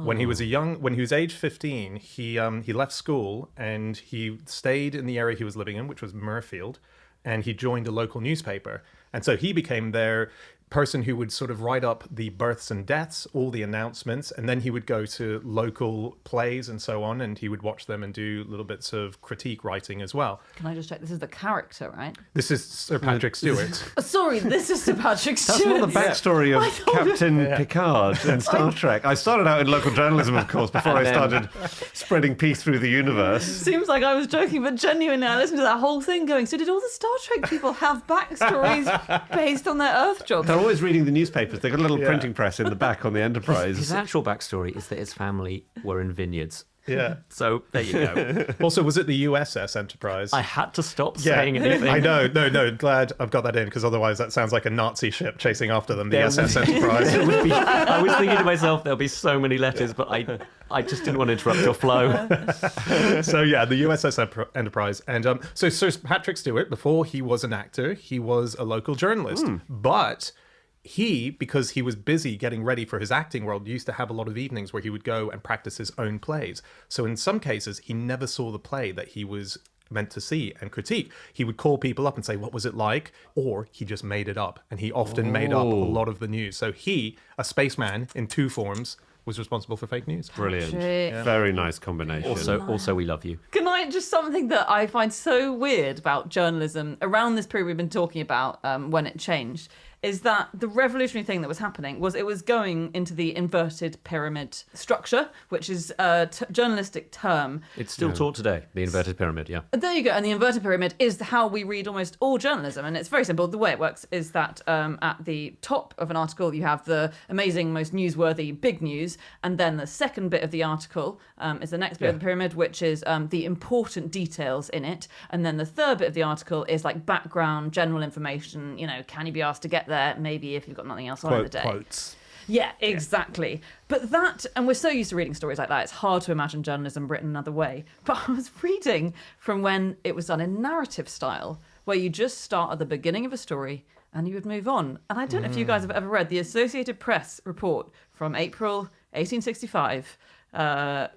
When he was age 15, he left school and he stayed in the area he was living in, which was Mirfield, and he joined a local newspaper. And so he became their person who would sort of write up the births and deaths, all the announcements, and then he would go to local plays and so on, and he would watch them and do little bits of critique writing as well. Can I just check? This is the character, right? This is Sir Patrick Stewart. Sorry, this is Sir Patrick Stewart. That's not the backstory of Captain Picard in Star Trek. I started out in local journalism, of course, before I started spreading peace through the universe. Seems like I was joking, but genuinely I listened to that whole thing going, so did all the Star Trek people have backstories based on their Earth jobs? They're always reading the newspapers. They've got a little printing press in the back on the Enterprise. His actual backstory is that his family were in vineyards. Yeah. So there you go. Also, was it the USS Enterprise? I had to stop saying anything. I know. No, glad I've got that in, because otherwise that sounds like a Nazi ship chasing after them, the SS Enterprise. I was thinking to myself, there'll be so many letters, but I just didn't want to interrupt your flow. So yeah, the USS Enterprise. And so Sir Patrick Stewart, before he was an actor, he was a local journalist. But he, because he was busy getting ready for his acting world, used to have a lot of evenings where he would go and practice his own plays. So in some cases, he never saw the play that he was meant to see and critique. He would call people up and say, what was it like? Or he just made it up. And he often made up a lot of the news. So he, a spaceman in two forms, was responsible for fake news. Brilliant. Patrick. Very nice combination. Also, we love you. Can I just something that I find so weird about journalism around this period we've been talking about when it changed is that the revolutionary thing that was happening was it was going into the inverted pyramid structure, which is a journalistic term. It's still taught today, the inverted pyramid, yeah. There you go. And the inverted pyramid is how we read almost all journalism. And it's very simple. The way it works is that at the top of an article, you have the amazing, most newsworthy big news. And then the second bit of the article is the next bit of the pyramid, which is the important details in it. And then the third bit of the article is like background, general information. You know, can you be asked to get there? Maybe if you've got nothing else on in the day. Quotes. Yeah, exactly. But that, and we're so used to reading stories like that, it's hard to imagine journalism written another way. But I was reading from when it was done in narrative style, where you just start at the beginning of a story and you would move on. And I don't know if you guys have ever read the Associated Press report from April 1865,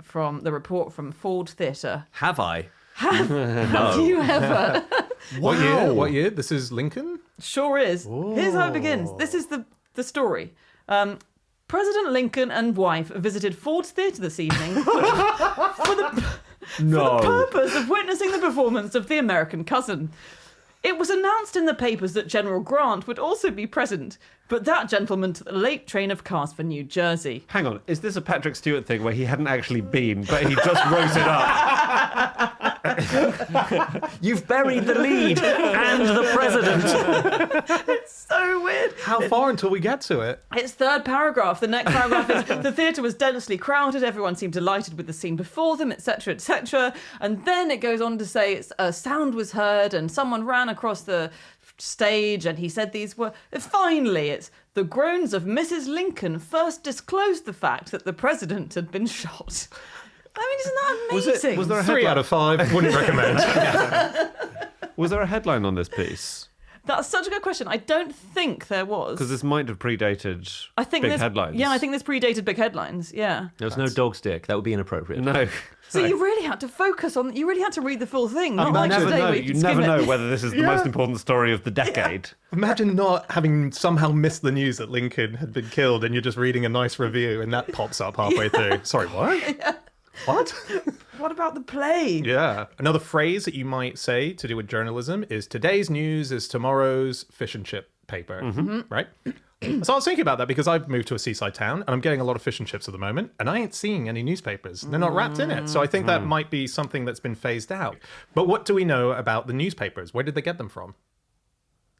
from the report from Ford Theatre. Have I? Have you ever? What year? This is Lincoln? Sure is. Here's how it begins. This is the story. President Lincoln and wife visited Ford's Theatre this evening for the purpose of witnessing the performance of The American Cousin. It was announced in the papers that General Grant would also be present, but that gentleman took the late train of cars for New Jersey. Hang on, is this a Patrick Stewart thing where he hadn't actually been, but he just wrote it up? You've buried the lead and the president. It's so weird. How far until we get to it? It's third paragraph. The next paragraph is the theatre was densely crowded. Everyone seemed delighted with the scene before them, etc., etc. And then it goes on to say a sound was heard and someone ran across the stage and he said these were... Finally, it's the groans of Mrs. Lincoln first disclosed the fact that the president had been shot. I mean, isn't that amazing? Was there a 3 out of 5, wouldn't recommend. Was there a headline on this piece? That's such a good question. I don't think there was. Because this might have predated big headlines. Yeah, I think this predated big headlines. Yeah. There was no dog stick. That would be inappropriate. No. So you really had to focus on. You really had to read the full thing. Not You like never today know. where You can never skim know it. whether this is the most important story of the decade. Imagine not having somehow missed the news that Lincoln had been killed and you're just reading a nice review and that pops up halfway through. Sorry, what? What? What about the play? Yeah. Another phrase that you might say to do with journalism is today's news is tomorrow's fish and chip paper, right? So I was thinking about that because I've moved to a seaside town and I'm getting a lot of fish and chips at the moment and I ain't seeing any newspapers. They're not wrapped in it. So I think that might be something that's been phased out. But what do we know about the newspapers? Where did they get them from?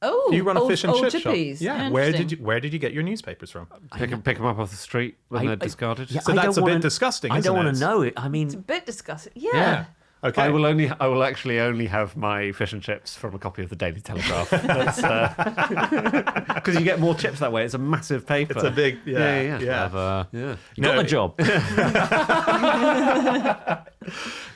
Oh, You run a old, fish and old chip shop. chippies. Yeah. Where did you get your newspapers from? Pick them up off the street when they're discarded. Yeah, So I that's don't a bit wanna- disgusting, I isn't don't want it? to know it. I mean, It's a bit disgusting. Yeah. Yeah. Okay. I will actually only have my fish and chips from a copy of the Daily Telegraph. Because you get more chips that way. It's a massive paper. It's a big, yeah. clever. Yeah. You got No, the job.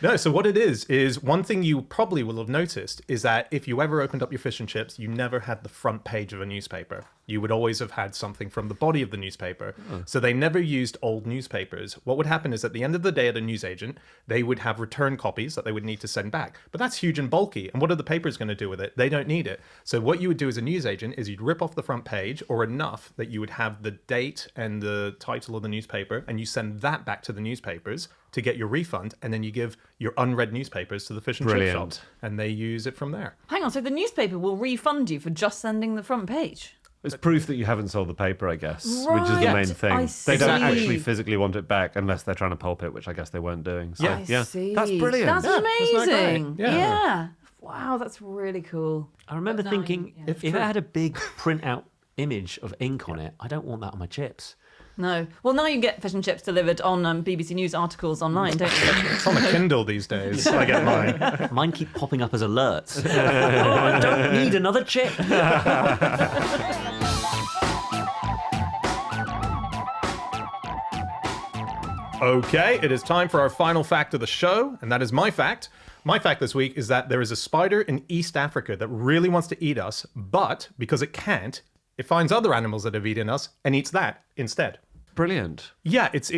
No, so what it is one thing you probably will have noticed is that if you ever opened up your fish and chips, you never had the front page of a newspaper. You would always have had something from the body of the newspaper. So they never used old newspapers. What would happen is at the end of the day at a newsagent, they would have return copies that they would need to send back. But that's huge and bulky. And what are the papers going to do with it? They don't need it. So what you would do as a newsagent is you'd rip off the front page or enough that you would have the date and the title of the newspaper, and you send that back to the newspapers to get your refund, and then you give your unread newspapers to the fish and chip Brilliant. shops, and they use it from there. Hang on. So the newspaper will refund you for just sending the front page. It's proof that you haven't sold the paper, I guess, which is the Right, main thing. I They don't see. actually physically want it back unless they're trying to pulp it, which I guess they weren't doing. So, I see. That's brilliant. That's Yeah, isn't that great? amazing. Yeah. Yeah. Wow, that's really cool. I remember But no, thinking, yeah. if it had a big print-out image of ink on it, I don't want that on my chips. No. Well, now you get fish and chips delivered on BBC News articles online, don't you? It's on a Kindle these days. I get mine. Mine keep popping up as alerts. Oh, I don't need another chip. Okay, it is time for our final fact of the show, and that is my fact. My fact this week is that there is a spider in East Africa that really wants to eat us, but because it can't, it finds other animals that have eaten us and eats that instead. Brilliant. Yeah, it's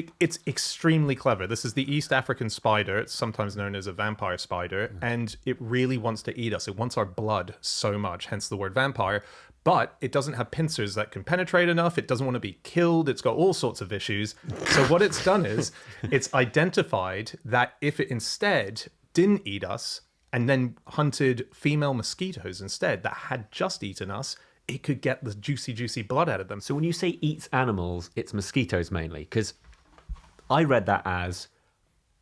extremely clever. This is the East African spider. It's sometimes known as a vampire spider, and it really wants to eat us. It wants our blood so much, hence the word vampire. But it doesn't have pincers that can penetrate enough. It doesn't want to be killed. It's got all sorts of issues. So what it's done is it's identified that if it instead didn't eat us and then hunted female mosquitoes instead that had just eaten us, it could get the juicy blood out of them. So when you say eats animals, it's mosquitoes mainly, because I read that as,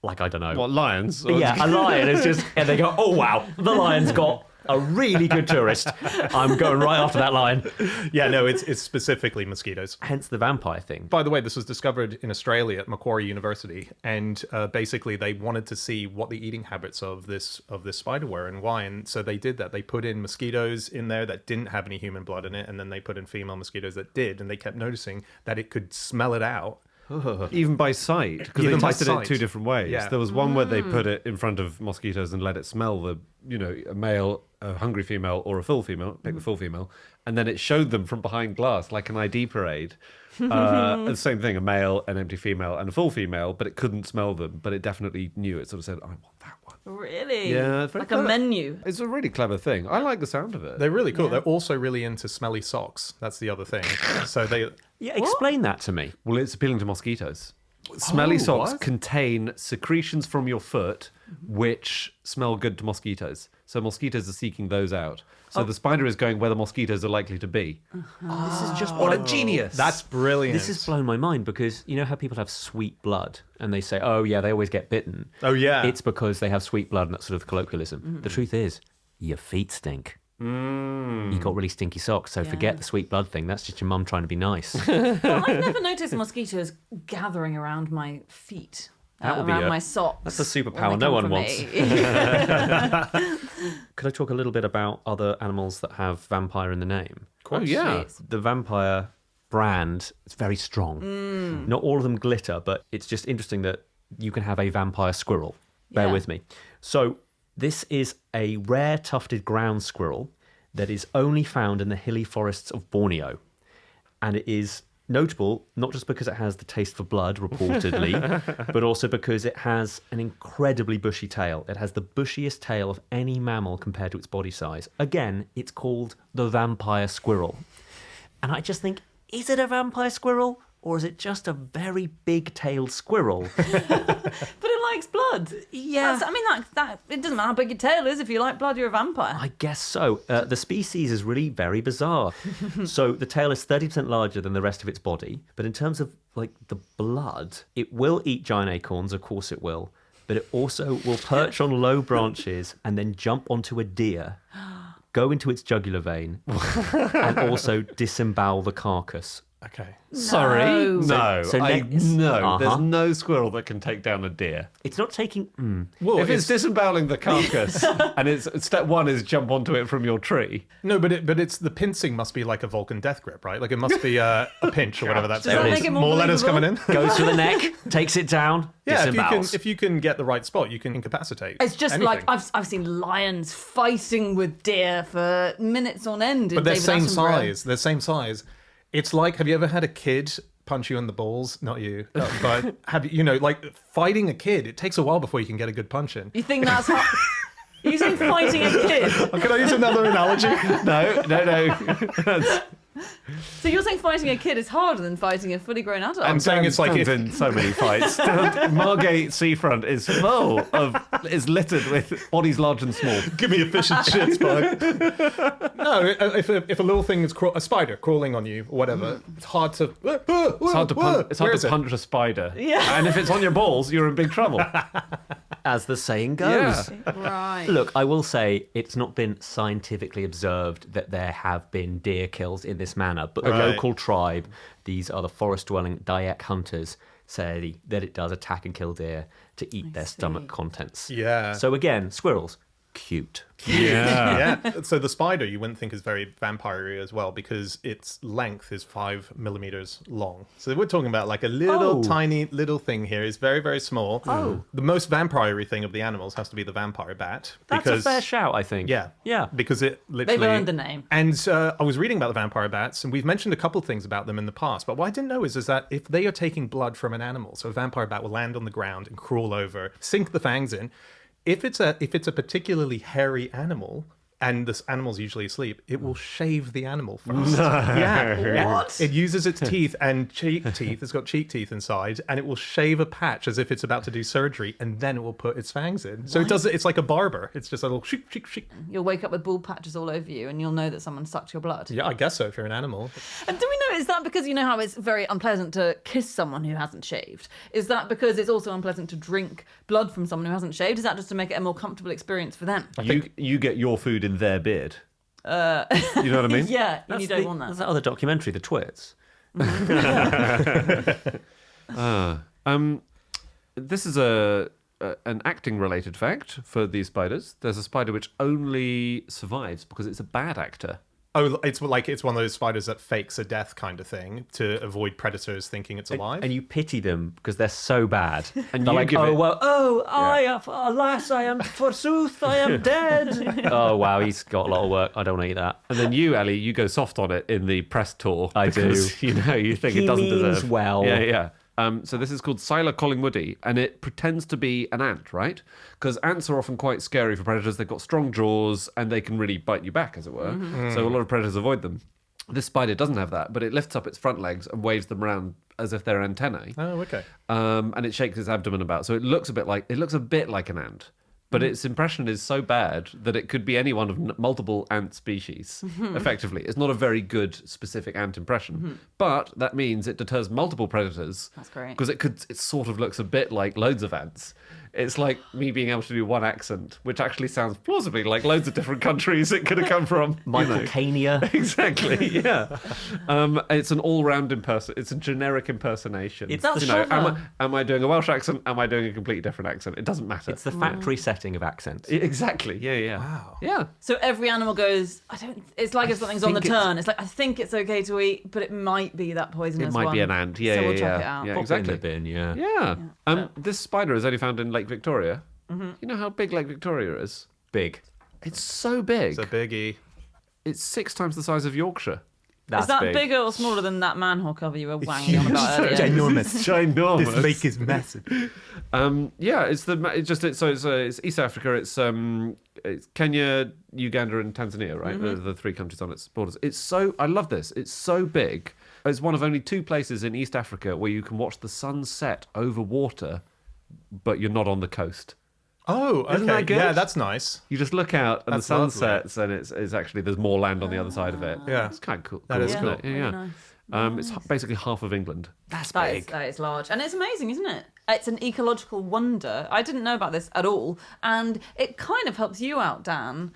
like, I don't know. What, lions? Yeah, a lion is just, and they go, oh wow, the lion's got a really good tourist. I'm going right after that lion. Yeah, no, it's specifically mosquitoes. Hence the vampire thing. By the way, this was discovered in Australia at Macquarie University, and basically they wanted to see what the eating habits of this spider were and why, and so they did that. They put in mosquitoes in there that didn't have any human blood in it, and then they put in female mosquitoes that did, and they kept noticing that it could smell it out. Even by sight, because they Even by tested it sight. two different ways. Yeah. There was one where they put it in front of mosquitoes and let it smell a male, a hungry female, or a full female. Pick the full female, and then it showed them from behind glass like an ID parade. The same thing, a male, an empty female, and a full female, but it couldn't smell them. But it definitely knew. It sort of said, "I want that one." Really? Yeah, it's very like clever. a menu. It's a really clever thing. I like the sound of it. They're really cool. They're also really into smelly socks. That's the other thing. So they... Yeah, explain that to me. Well, it's appealing to mosquitoes. Smelly socks what? contain secretions from your foot which smell good to mosquitoes. So mosquitoes are seeking those out. So the spider is going where the mosquitoes are likely to be. This is just What a genius! That's brilliant. This has blown my mind, because you know how people have sweet blood and they say, oh yeah, they always get bitten. Oh, yeah. It's because they have sweet blood, and that's sort of the colloquialism. The truth is, your feet stink. You got really stinky socks, so forget the sweet blood thing. That's just your mum trying to be nice. I've never noticed mosquitoes gathering around my feet. That would be around a- my socks. that's a when superpower they no come one for wants. me. Could I talk a little bit about other animals that have vampire in the name? Oh, yeah. The vampire brand is very strong. Not all of them glitter, but it's just interesting that you can have a vampire squirrel. Bear Yeah. with me. So this is a rare tufted ground squirrel that is only found in the hilly forests of Borneo. And it is notable not just because it has the taste for blood, reportedly, but also because it has an incredibly bushy tail. It has the bushiest tail of any mammal compared to its body size. Again, it's called the vampire squirrel. And I just think, is it a vampire squirrel? Or is it just a very big-tailed squirrel? But it likes blood. Yeah. I mean, that it doesn't matter how big your tail is. If you like blood, you're a vampire. I guess so. The species is really very bizarre. So the tail is 30% larger than the rest of its body, but in terms of like the blood, it will eat giant acorns, of course it will, but it also will perch on low branches and then jump onto a deer, go into its jugular vein, and also disembowel the carcass. Okay. Sorry. No. So There's Uh-huh. no squirrel that can take down a deer. It's not taking... Well, If it's disemboweling the carcass and it's step one is jump onto it from your tree. No, but it's the pincing must be like a Vulcan death grip, right? Like it must be a pinch or whatever that's. Does that There it make is. it More letters coming in. Goes to the neck, takes it down, Yeah, disembowels. if you can get the right spot, you can incapacitate. It's just anything. like I've seen lions fighting with deer for minutes on end. In But they're David same Attenborough. size. They're same size. It's like, have you ever had a kid punch you in the balls? Not you, but have you know, like fighting a kid? It takes a while before you can get a good punch in. You think that's hard? You saying fighting a kid? Can I use another analogy? No. So you're saying fighting a kid is harder than fighting a fully grown adult? I'm saying it's like Dan's if in so many fights. Margate seafront is is littered with bodies large and small. give me a fish and chips, bug. No, if a little thing is a spider crawling on you or whatever, it's hard to. It's hard to punch a spider. Yeah. And if it's on your balls, you're in big trouble. As the saying goes. Yeah. Right. Look, I will say it's not been scientifically observed that there have been deer kills in this manner, but the Right. local tribe, these are the forest-dwelling Dayak hunters, say that it does attack and kill deer to eat their see. stomach contents. Yeah. So again, squirrels, cute. Yeah. So the spider you wouldn't think is very vampire-y as well because its length is 5 millimeters long. So we're talking about like a little tiny little thing here. It's very, very small. Oh. The most vampire-y thing of the animals has to be the vampire bat. That's a fair shout, I think. Yeah. Because it literally... They've earned the name. And I was reading about the vampire bats, and we've mentioned a couple things about them in the past, but what I didn't know is that if they are taking blood from an animal, so a vampire bat will land on the ground and crawl over, sink the fangs in. If it's a particularly hairy animal, and this animal's usually asleep, it will shave the animal first. Yeah. What? It uses its teeth and cheek teeth. It's got cheek teeth inside, and it will shave a patch as if it's about to do surgery, and then it will put its fangs in. So it's like a barber. It's just a little shick, shick, shick. You'll wake up with bald patches all over you and you'll know that someone sucked your blood. Yeah, I guess so if you're an animal. And do we know, is that because you know how it's very unpleasant to kiss someone who hasn't shaved? Is that because it's also unpleasant to drink blood from someone who hasn't shaved? Is that just to make it a more comfortable experience for them? You get your food in their beard. You know what I mean? Yeah, and you don't want that. There's that other documentary, The Twits. This is an acting related fact for these spiders. There's a spider which only survives because it's a bad actor. Oh, it's one of those spiders that fakes a death kind of thing to avoid predators thinking it's alive. And you pity them because they're so bad. And they're you like, give it- alas, I am forsooth, I am dead. Oh, wow, he's got a lot of work. I don't want to eat that. And then you, Ali, you go soft on it in the press tour. I do. Because, you think He it doesn't means deserve. well. Yeah. So this is called Scylla collingwoodi, and it pretends to be an ant, right? Because ants are often quite scary for predators. They've got strong jaws, and they can really bite you back, as it were. So a lot of predators avoid them. This spider doesn't have that, but it lifts up its front legs and waves them around as if they're antennae. Oh, okay. And it shakes its abdomen about, so it looks a bit like an ant. But its impression is so bad that it could be any one of multiple ant species, effectively. It's not a very good specific ant impression. But that means it deters multiple predators. That's great. Because it sort of looks a bit like loads of ants. It's like me being able to do one accent, which actually sounds plausibly like loads of different countries it could have come from. Mycocania. Exactly, yeah. It's an all-round it's a generic impersonation. It's am I doing a Welsh accent? Am I doing a completely different accent? It doesn't matter. It's the factory setting of accents. Exactly, yeah. Wow. Yeah. So every animal goes, it's like if something's on the turn. It's like, I think it's okay to eat, but it might be that poisonous It might one. be an ant, yeah. So we'll yeah, check yeah. it out. Yeah, Pop exactly. it in the bin, yeah. Yeah. This spider is only found in Lake Victoria. You know how big Lake Victoria is? Big. It's so big. It's a biggie. It's 6 times the size of Yorkshire. That's Is that big. bigger or smaller than that manhole cover you were wanging on about earlier? Ginormous. It's ginormous. This lake is massive. It's East Africa. It's Kenya, Uganda, and Tanzania, right? The 3 countries on its borders. I love this. It's so big. It's one of only 2 places in East Africa where you can watch the sun set over water, but you're not on the coast. Oh, okay. Isn't that good? Yeah, that's nice. You just look out and That's the sun lovely. sets, and it's actually there's more land on the other side of it. Yeah. It's kind of cool. That is isn't cool. it? Yeah. Really nice. It's basically half of England. That's That big. is large. And it's amazing, isn't it? It's an ecological wonder. I didn't know about this at all. And it kind of helps you out, Dan.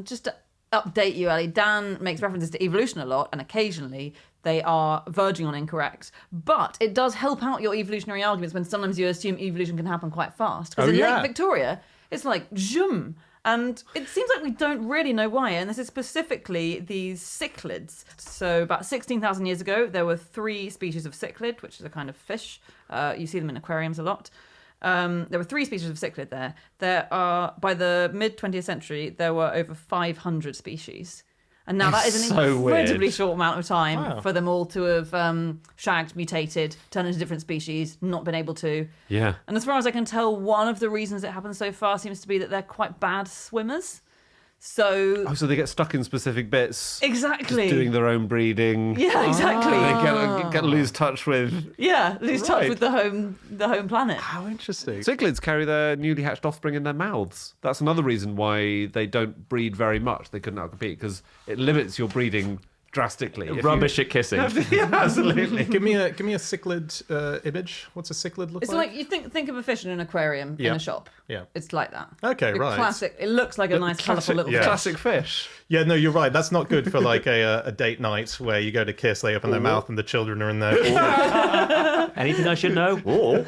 Just to update you, Ali, Dan makes references to evolution a lot, and occasionally they are verging on incorrect. But it does help out your evolutionary arguments when sometimes you assume evolution can happen quite fast. Because in Lake Victoria, it's like, zoom. And it seems like we don't really know why. And this is specifically these cichlids. So about 16,000 years ago, there were 3 species of cichlid, which is a kind of fish. You see them in aquariums a lot. There were 3 species of cichlid there. By the mid-20th century, there were over 500 species. And now that is an so incredibly weird. short amount of time Wow. for them all to have shagged, mutated, turned into different species, not been able to. Yeah. And as far as I can tell, one of the reasons it happens so far seems to be that they're quite bad swimmers. So Oh, so they get stuck in specific bits. exactly, Just doing their own breeding. yeah, exactly, They lose touch with. yeah, lose touch Right. with the home planet. How interesting. Cichlids carry their newly hatched offspring in their mouths. That's another reason why they don't breed very much. They couldn't outcompete because it limits your breeding drastically. Rubbish at kissing. Yeah, absolutely. Give me a cichlid image. What's a cichlid look It's like you think of a fish in an aquarium in Yeah. a shop. Yeah. It's like that. Okay, The right. Classic. It looks like a nice, colourful little fish. Classic fish. Yeah, no, you're right. That's not good for like a date night where you go to kiss, they open their mouth, and the children are in there. Anything I should know? Oh.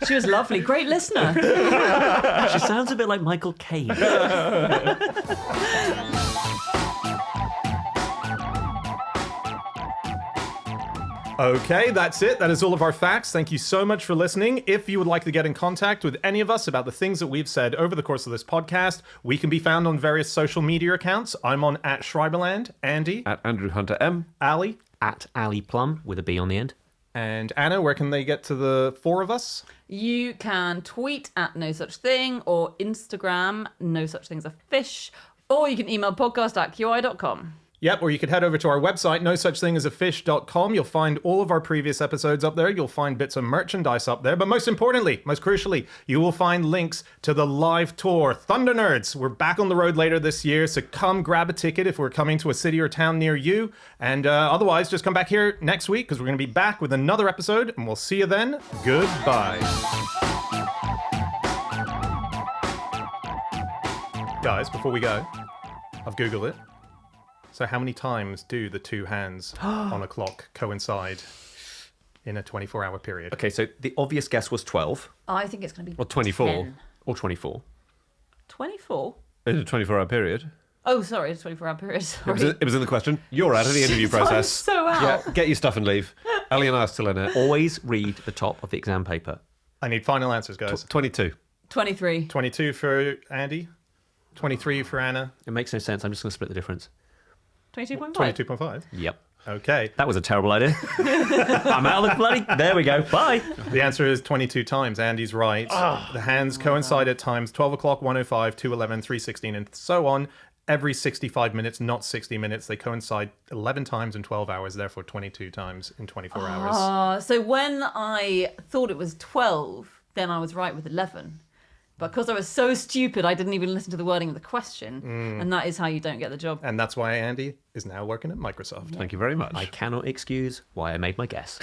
She was lovely. Great listener. She sounds a bit like Michael Caine. Okay, that's it. That is all of our facts. Thank you so much for listening. If you would like to get in contact with any of us about the things that we've said over the course of this podcast, we can be found on various social media accounts. I'm on @Schreiberland, Andy, At Andrew Hunter M. Ali, At Ali Plumb with a B on the end. and Anna. Where can they get to the four of us? You can tweet at no such thing or Instagram no such thing's a fish, or you can email podcast@qi.com. Yep, or you could head over to our website, nosuchthingasafish.com. You'll find all of our previous episodes up there. You'll find bits of merchandise up there. But most importantly, most crucially, you will find links to the live tour. Thunder Nerds, we're back on the road later this year, so come grab a ticket if we're coming to a city or town near you. And otherwise, just come back here next week because we're going to be back with another episode, and we'll see you then. Goodbye. Guys, before we go, I've Googled it. So how many times do the two hands on a clock coincide in a 24-hour period? Okay, so the obvious guess was 12 I think it's going to be Or 24. 10. or 24. 24? In a 24-hour period. Oh, sorry, it's a 24-hour period. Sorry. It was in the question. You're out of the interview I'm process. so out. Yeah, get your stuff and leave. Ali and I are still in it. Always read the top of the exam paper. I need final answers, guys. 22. 23. 22 for Andy, 23 for Anna, It makes no sense. I'm just going to split the difference. 22.5. 22.5. Yep. Okay. That was a terrible idea. I'm out of the bloody... There we go. Bye. The answer is 22 times. Andy's right. The hands coincide at times 12 o'clock, 1:05, 2:11, 3:16, and so on. Every 65 minutes, not 60 minutes. They coincide 11 times in 12 hours, therefore 22 times in 24 hours. So when I thought it was 12, then I was right with 11. But because I was so stupid, I didn't even listen to the wording of the question. And that is how you don't get the job. And that's why Andy is now working at Microsoft. Thank you very much. I cannot excuse why I made my guess.